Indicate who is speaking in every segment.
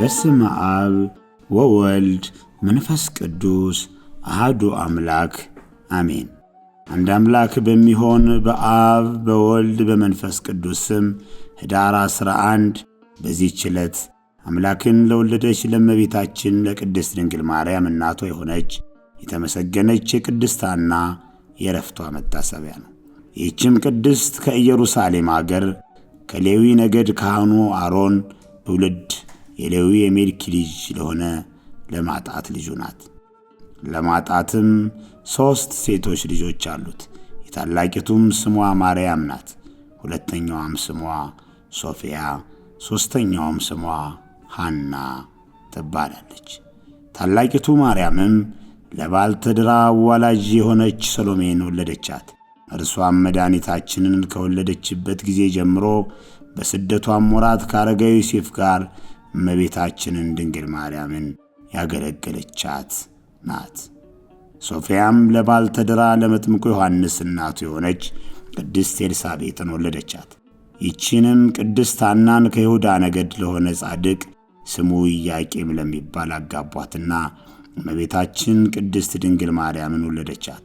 Speaker 1: በስመ አብ ወወልድ መንፈስ ቅዱስ አሐዱ አምላክ አሜን። አንድ አምላክ በሚሆን በአብ በወልድ በመንፈስ ቅዱስ ስም ኅዳር 11 በዚህች ዕለት አምላክን ለወለደች ለእመቤታችን ለቅድስት ድንግል ማርያም እናቷ የሆነች የተመሰገነች የቅድስት ሐና የዕረፍቷ መታሰቢያ ነው። ይህችም ቅድስት ከኢየሩሳሌም አገር ከሌዊ ነገድ ካህኑ አሮን ትውልድ የሌዊ የሜልኪ ልጅ ለሆነ ለማጣት ልጁ ናት። ለማጣትም 3 ሴቶች ልጆች አሉት። የታላቂቱም ስሟ ማርያም ናት። ሁለተኛዋም ስሟ ሶፊያ፣ ሦስተኛውም ስሟ ሐና ትባላለች። ታላቂቱ ማርያምም ለባልተድራ አዋላጅ የሆነች ሰሎሜን ወለደቻት። እርሷም መድኃኒታችንን ከወለደችበት ጊዜ ጀምሮ በስደቷም ወራት ከአረጋዊ ዮሴፍ ጋር እመቤታችንን ድንግል ማርያምን ያገለገለቻት ናት። ሶፊያም ለባልተድራ ለመጥምቁ ዮሐንስ እናቱ የሆነች ቅድስት ኤልሳቤጥን ወለደቻት። ይቺንም ቅድስት ሐናን ከይሁዳ ነገድ ለሆነ ጻድቅ ስሙ ኢያቄም ለሚባል አጋቧትና እመቤታችን ቅድስት ድንግል ማርያምን ወለደቻት።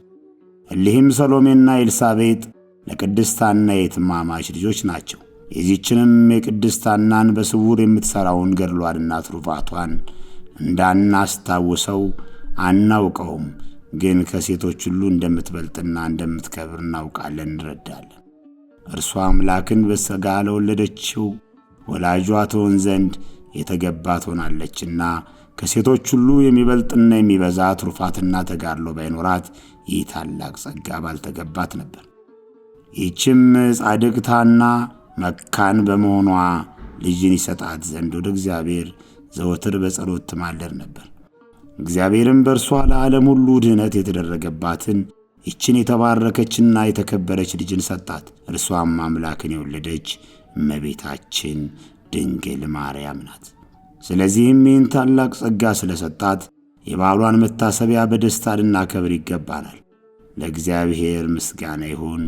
Speaker 1: እሊህም ሰሎሜና ኤልሳቤጥ ለቅድስት ሐና የትማማች ልጆች ናቸው። የዚህችንም የቅድስት ሐናን በስውር የምትሠራውን ገድሏንና ትሩፋቷን እንዳናስታውሰው አናውቀውም፣ ግን ከሴቶች ሁሉ እንደምትበልጥና እንደምትከብር እናውቃለን፣ እንረዳለን። እርሷ አምላክን በሥጋ ለወለደችው ወላጇ ትሆን ዘንድ የተገባ ትሆናለችና ከሴቶች ሁሉ የሚበልጥና የሚበዛ ትሩፋትና ተጋድሎ ባይኖራት ይህ ታላቅ ጸጋ ባልተገባት ነበር። ይህችም ጻድቅት ሐና መካን በመሆኗ ልጅን ይሰጣት ዘንድ ወደ እግዚአብሔር ዘወትር በጸሎት ትማለድ ነበር። እግዚአብሔርም በእርሷ ለዓለም ሁሉ ድኅነት የተደረገባትን ይችን የተባረከችና የተከበረች ልጅን ሰጣት። እርሷም አምላክን የወለደች እመቤታችን ድንግል ማርያም ናት። ስለዚህም ይህን ታላቅ ጸጋ ስለሰጣት የበዓሏን መታሰቢያ በደስታ ልናከብር ይገባናል። ለእግዚአብሔር ምስጋና ይሁን።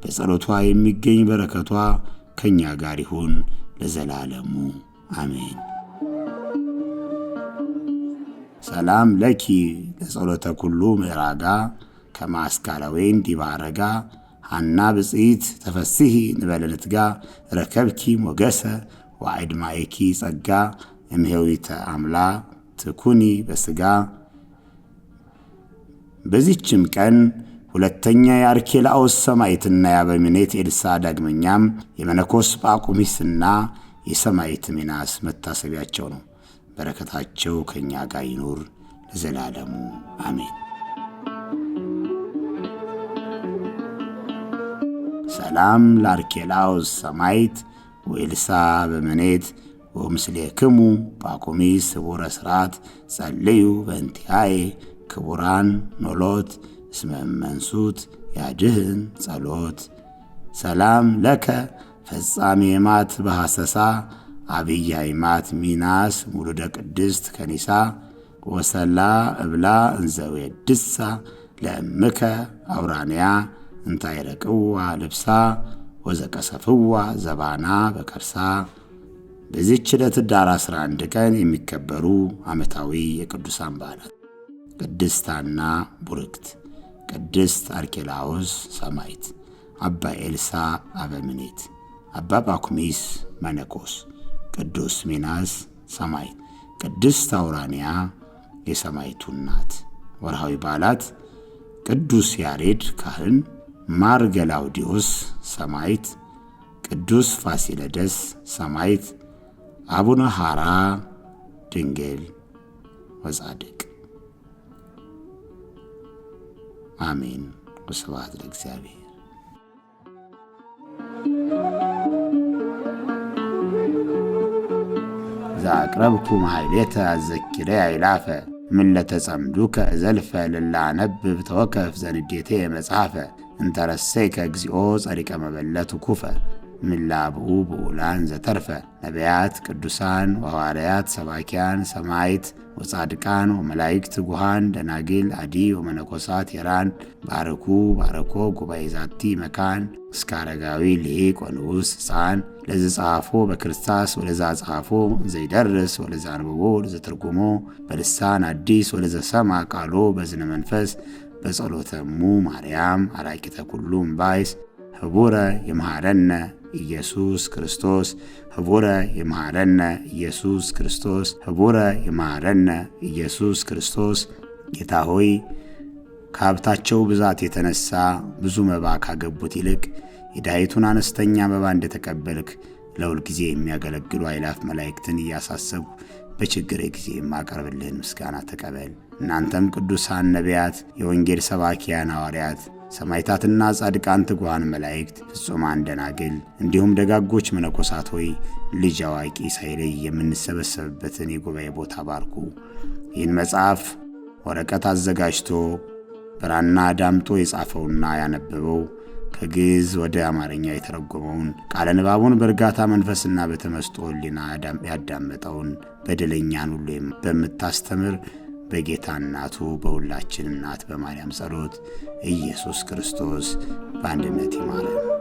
Speaker 1: በጸሎቷ የሚገኝ በረከቷ ከእኛ ጋር ይሁን ለዘላለሙ አሜን። ሰላም ለኪ ለጸሎተ ኩሉ ምዕራጋ ከማስካላዌን ዲባረጋ ሐና ብፅዕት ተፈሲሒ ንበለንትጋ ረከብኪ ሞገሰ ወአድማኤኪ ጸጋ እምሄዊተ አምላ ትኩኒ በሥጋ። በዚህችም ቀን ሁለተኛ የአርኬላኦስ ሰማዕትና የአበምኔት ኤልሳ ዳግመኛም የመነኮስ ጳቁሚስና የሰማዕት ሚናስ መታሰቢያቸው ነው። በረከታቸው ከእኛ ጋር ይኑር ለዘላለሙ አሜን። ሰላም ለአርኬላኦስ ሰማዕት ወኤልሳ አበምኔት ወምስሌክሙ ጳቁሚስ ስቡረ ሥርዓት ጸልዩ በእንቲአየ ክቡራን ኖሎት እስመ መንሱት ያድህን ጸሎት። ሰላም ለከ ፈጻሜ ማት በሐሰሳ አብይ አይማት ሚናስ ሙሉደ ቅድስት ከኒሳ ወሰላ እብላ እንዘዌ ድሳ ለእምከ አውራንያ እንታይረቅዋ ልብሳ ወዘቀሰፍዋ ዘባና በከርሳ። በዚህች ዕለት ኅዳር 11 ቀን የሚከበሩ ዓመታዊ የቅዱሳን በዓላት ቅድስት ሐና ቡርክት፣ ቅድስት አርኬላኦስ ሰማዕት፣ አባ ኤልሳ አበምኔት፣ አባ ጳኩሚስ መነኮስ፣ ቅዱስ ሚናስ ሰማዕት፣ ቅድስት አውራንያ የሰማዕቱ እናት። ወርሃዊ በዓላት ቅዱስ ያሬድ ካህን፣ ማር ገላውዲዮስ ሰማዕት፣ ቅዱስ ፋሲለደስ ሰማዕት፣ አቡነ ሐራ ድንግል ወጻድቅ። አሜን። ወስብሐት ለእግዚአብሔር። ዘአቅረብኩ ማሕሌተ አዘኪሬ አእላፈ ምለተ ጸምዱከ ዘልፈ ልላነብብ ተወከፍ ዘንዴቴ መጽሐፈ እንተረሰይከ እግዚኦ ጸሪቀ መበለት ኩፈ ምላብኡ ብኡላን ዘተርፈ ነቢያት፣ ቅዱሳን ወሐዋርያት፣ ሰባኪያን፣ ሰማዕት ወጻድቃን ወመላእክት፣ ጉሃን፣ ደናግል፣ አዲ ወመነኮሳት የራን ባርኩ ባረኮ ጉባኤ ዛቲ መካን እስከ አረጋዊ ሊቅ ወንዑስ ሕፃን ለዘጻፎ በክርስታስ ወለዛ ጻፎ ዘይደርስ ወለዛ አንብቦ ለዘተርጎሞ በልሳን አዲስ ወለዘሰማ ቃሎ በዝነ መንፈስ በጸሎተሙ ማርያም አራቂተ ኩሉ እምባይስ ህቡረ ይምሃረነ ኢየሱስ ክርስቶስ ህቡረ ይምሃረነ ኢየሱስ ክርስቶስ ህቡረ ይምሃረነ ኢየሱስ ክርስቶስ። ጌታ ሆይ ከሀብታቸው ብዛት የተነሳ ብዙ መባ ካገቡት ይልቅ የድሃይቱን አነስተኛ መባ እንደተቀበልክ ለሁል ጊዜ የሚያገለግሉ አእላፍ መላእክትን እያሳሰብኩ በችግሬ ጊዜ የማቀርብልህን ምስጋና ተቀበል። እናንተም ቅዱሳን ነቢያት፣ የወንጌል ሰባኪያን ሐዋርያት፣ ሰማዕታትና ጻድቃን፣ ትጉሃን መላእክት፣ ፍጹማን ደናግል እንዲሁም ደጋጎች መነኮሳት ሆይ ልጅ አዋቂ ሳይለይ የምንሰበሰብበትን የጉባኤ ቦታ ባርኩ። ይህን መጽሐፍ ወረቀት አዘጋጅቶ ብራና ዳምጦ የጻፈውና ያነበበው ከግዕዝ ወደ አማርኛ የተረጎመውን ቃለ ንባቡን በእርጋታ መንፈስና በተመስጦ ሕሊና ያዳመጠውን በደለኛን ሁሉ በምታስተምር በጌታ እናቱ በሁላችን እናት በማርያም ጸሎት ኢየሱስ ክርስቶስ በአንድነት ይማረን።